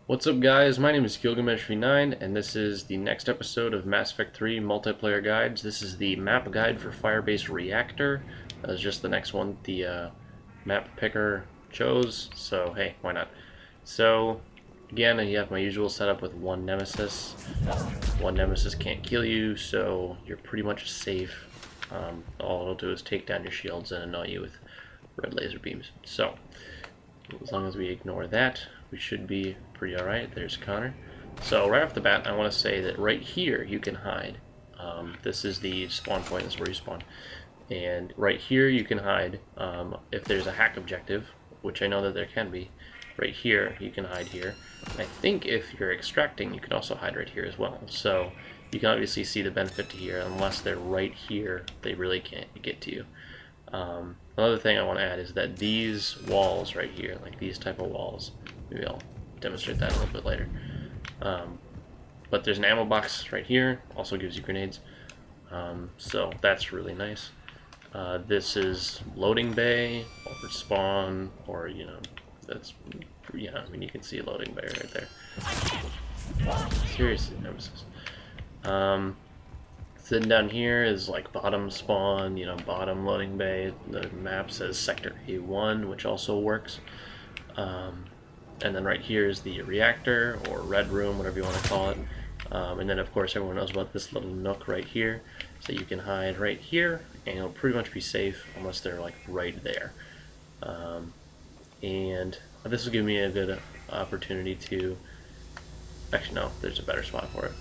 What's up, guys? My name is Gilgamesh9, and this is the next episode of Mass Effect 3 Multiplayer Guides. This is the map guide for Firebase Reactor. That's just the next one the map picker chose, so hey, why not? So, again, you have my usual setup with one Nemesis. One Nemesis can't kill you, so you're pretty much safe. All it'll do is take down your shields and annoy you with red laser beams. So, as long as we ignore that, we should be pretty alright. There's Connor. So right off the bat, I want to say that right here you can hide. This is the spawn point, this is where you spawn. And right here you can hide if there's a hack objective, which I know that there can be. Right here, you can hide here. I think if you're extracting, you can also hide right here as well. So you can obviously see the benefit to here. Unless they're right here, they really can't get to you. Another thing I want to add is that these walls right here, like these type of walls, maybe I'll demonstrate that a little bit later. But there's an ammo box right here, also gives you grenades. So that's really nice. This is loading bay, or spawn, or that's, I mean, you can see a loading bay right there. Seriously, Nemesis. Then down here is like bottom spawn, bottom loading bay. The map says Sector A1, which also works. And then right here is the reactor, or red room, whatever you want to call it. And then of course everyone knows about this little nook right here. So you can hide right here, and you'll pretty much be safe unless they're like right there. And this will give me a good opportunity to... Actually no, there's a better spot for it.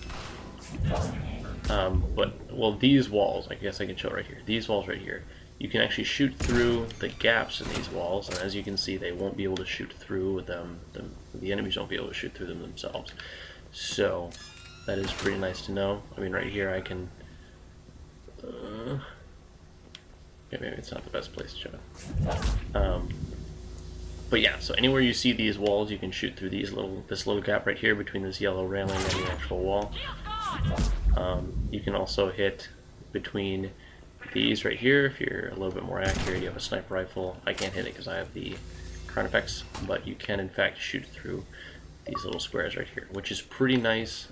Well, these walls, I guess I can show it right here. These walls right here, you can actually shoot through the gaps in these walls, and as you can see, they won't be able to shoot through them. The enemies won't be able to shoot through them themselves. So that is pretty nice to know. I mean, right here I can. Yeah, maybe it's not the best place to show it. But yeah, so anywhere you see these walls, you can shoot through this little gap right here between this yellow railing and the actual wall. You can also hit between these right here if you're a little bit more accurate. You have a sniper rifle. I can't hit it because I have the crown effects, but you can in fact shoot through these little squares right here, which is pretty nice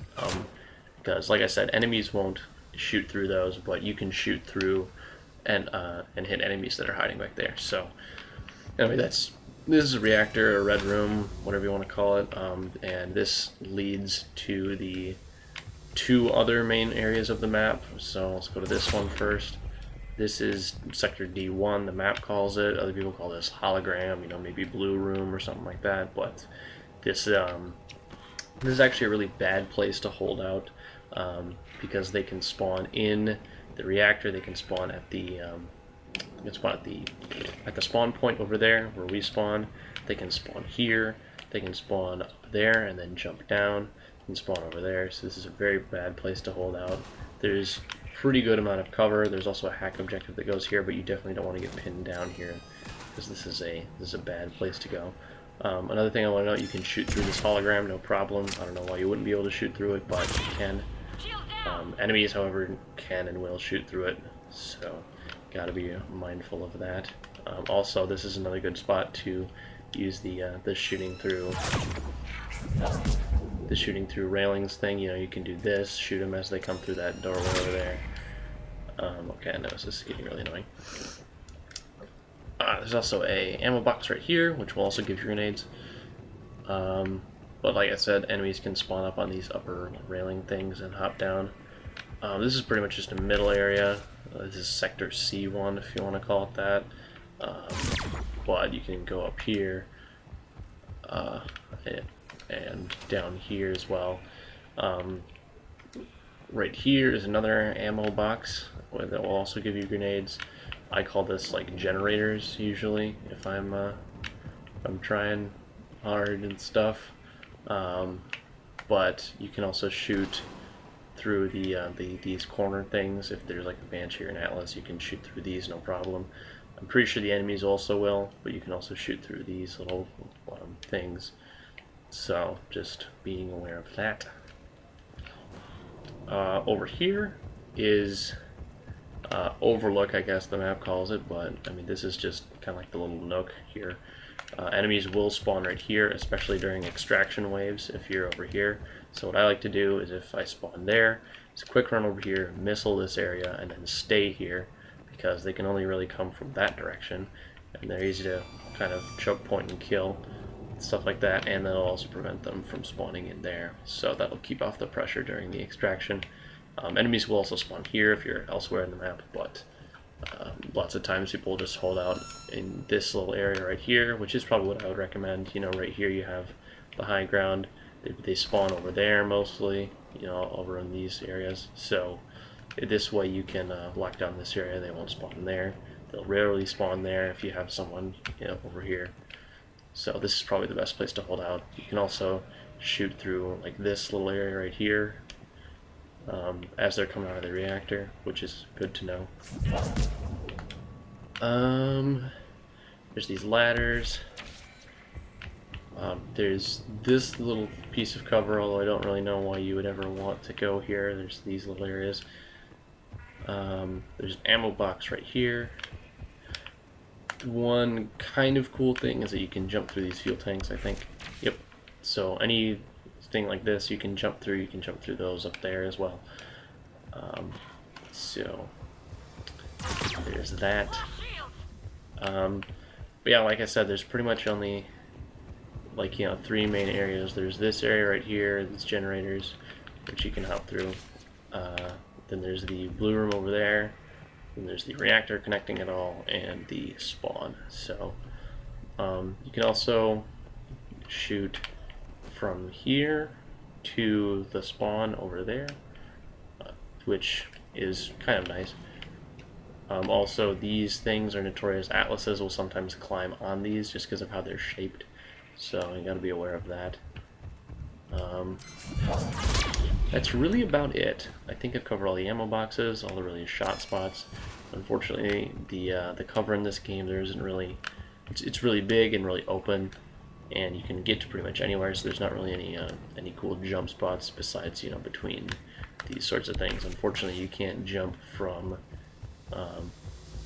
because, like I said, enemies won't shoot through those, but you can shoot through and hit enemies that are hiding back there. So anyway, this is a reactor, a red room, whatever you want to call it, and this leads to the two other main areas of the map. So let's go to this one first. This is Sector D1, the map calls it. Other people call this hologram, maybe blue room or something like that. But this is actually a really bad place to hold out because they can spawn in the reactor. They can spawn at the at the spawn point over there where we spawn. They can spawn here. They can spawn up there and then jump down and spawn over there. So this is a very bad place to hold out. There's pretty good amount of cover. There's also a hack objective that goes here, but you definitely don't want to get pinned down here because this is a bad place to go. Another thing I want to note, you can shoot through this hologram, no problem. I don't know why you wouldn't be able to shoot through it, but you can. Enemies, however, can and will shoot through it, so gotta be mindful of that. Also, this is another good spot to use the shooting through railings thing. You can do this, shoot them as they come through that doorway over there. Okay, no, this is getting really annoying. There's also a ammo box right here, which will also give you grenades. But like I said, enemies can spawn up on these upper railing things and hop down. This is pretty much just a middle area. This is Sector C1, if you want to call it that. But you can go up here and down here as well. Right here is another ammo box that will also give you grenades. I call this like generators usually if I'm trying hard and stuff. But you can also shoot through these corner things. If there's like a Banshee or an Atlas, you can shoot through these, no problem. I'm pretty sure the enemies also will, but you can also shoot through these little things. So just being aware of that. Over here is Overlook, I guess the map calls it, but I mean this is just kind of like the little nook here Enemies will spawn right here, especially during extraction waves if you're over here. So what I like to do is if I spawn there, it's a quick run over here, missile this area, and then stay here, because they can only really come from that direction, and they're easy to kind of choke point and kill, stuff like that, and that'll also prevent them from spawning in there. So that'll keep off the pressure during the extraction. Enemies will also spawn here if you're elsewhere in the map, but lots of times people will just hold out in this little area right here, which is probably what I would recommend. You know, right here you have the high ground. They spawn over there mostly, you know, over in these areas. So this way you can lock down this area. They won't spawn there. They'll rarely spawn there if you have someone, you know, over here. So this is probably the best place to hold out. You can also shoot through like this little area right here as they're coming out of the reactor, which is good to know. There's these ladders. There's this little piece of cover, although I don't really know why you would ever want to go here. There's these little areas. There's an ammo box right here. One kind of cool thing is that you can jump through these fuel tanks, I think. Yep. So anything like this you can jump through. You can jump through those up there as well. So there's that. But yeah, like I said, there's pretty much only, like, you know, 3 main areas. There's this area right here, these generators, which you can hop through. Then there's the blue room over there. Then there's the reactor connecting it all, and the spawn. So you can also shoot from here to the spawn over there, which is kind of nice. Also, these things are notorious. Atlases will sometimes climb on these just because of how they're shaped, so you got to be aware of that. That's really about it. I think I've covered all the ammo boxes, all the really shot spots. Unfortunately, the cover in this game, there isn't really. It's really big and really open, and you can get to pretty much anywhere. So there's not really any cool jump spots besides, you know, between these sorts of things. Unfortunately, you can't jump from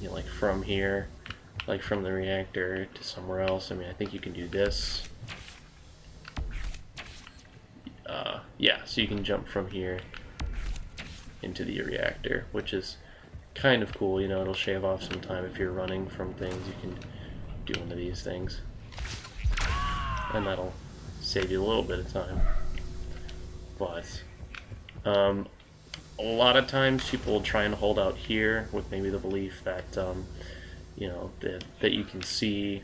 you know, like from here, like from the reactor to somewhere else. I mean, I think you can do this. Yeah, so you can jump from here into the reactor, which is kind of cool. You know, it'll shave off some time if you're running from things. You can do one of these things, and that'll save you a little bit of time. But a lot of times people will try and hold out here with maybe the belief that you know, that you can see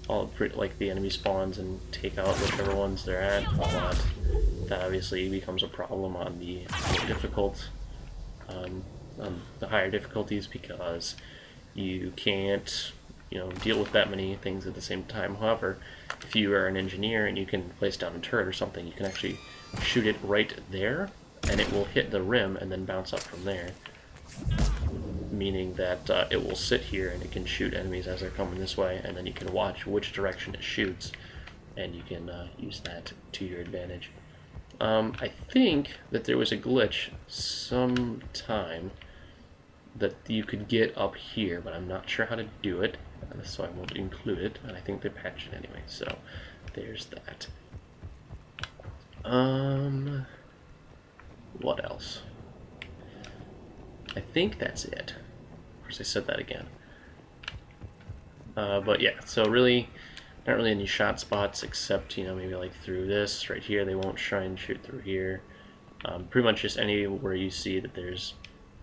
all like the enemy spawns and take out whichever ones they're at, but that obviously becomes a problem on the difficult, on the higher difficulties, because you can't, you know, deal with that many things at the same time. However, if you are an engineer and you can place down a turret or something, you can actually shoot it right there, and it will hit the rim and then bounce up from there, meaning that it will sit here and it can shoot enemies as they're coming this way, and then you can watch which direction it shoots, and you can use that to your advantage. I think that there was a glitch sometime that you could get up here, but I'm not sure how to do it, so I won't include it, and I think they patched it anyway, so there's that. What else? I think that's it. Of course, I said that again. But yeah, so really, not really any shot spots except, you know, maybe like through this right here. They won't try and shoot through here. Pretty much just anywhere you see that there's,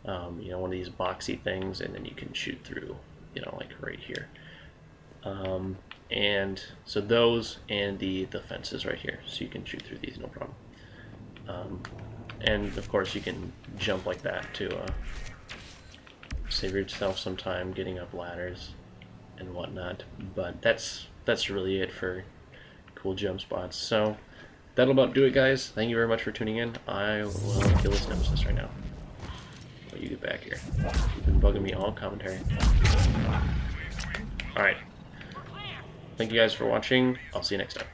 you know, one of these boxy things, and then you can shoot through, you know, like right here. And so those and the fences right here, so you can shoot through these no problem. And of course you can jump like that to save yourself some time getting up ladders and whatnot. But that's really it for cool jump spots. So that'll about do it, guys. Thank you very much for tuning in. I will kill this nemesis right now. Oh, you get back here. You've been bugging me all commentary. Alright. Thank you guys for watching. I'll see you next time.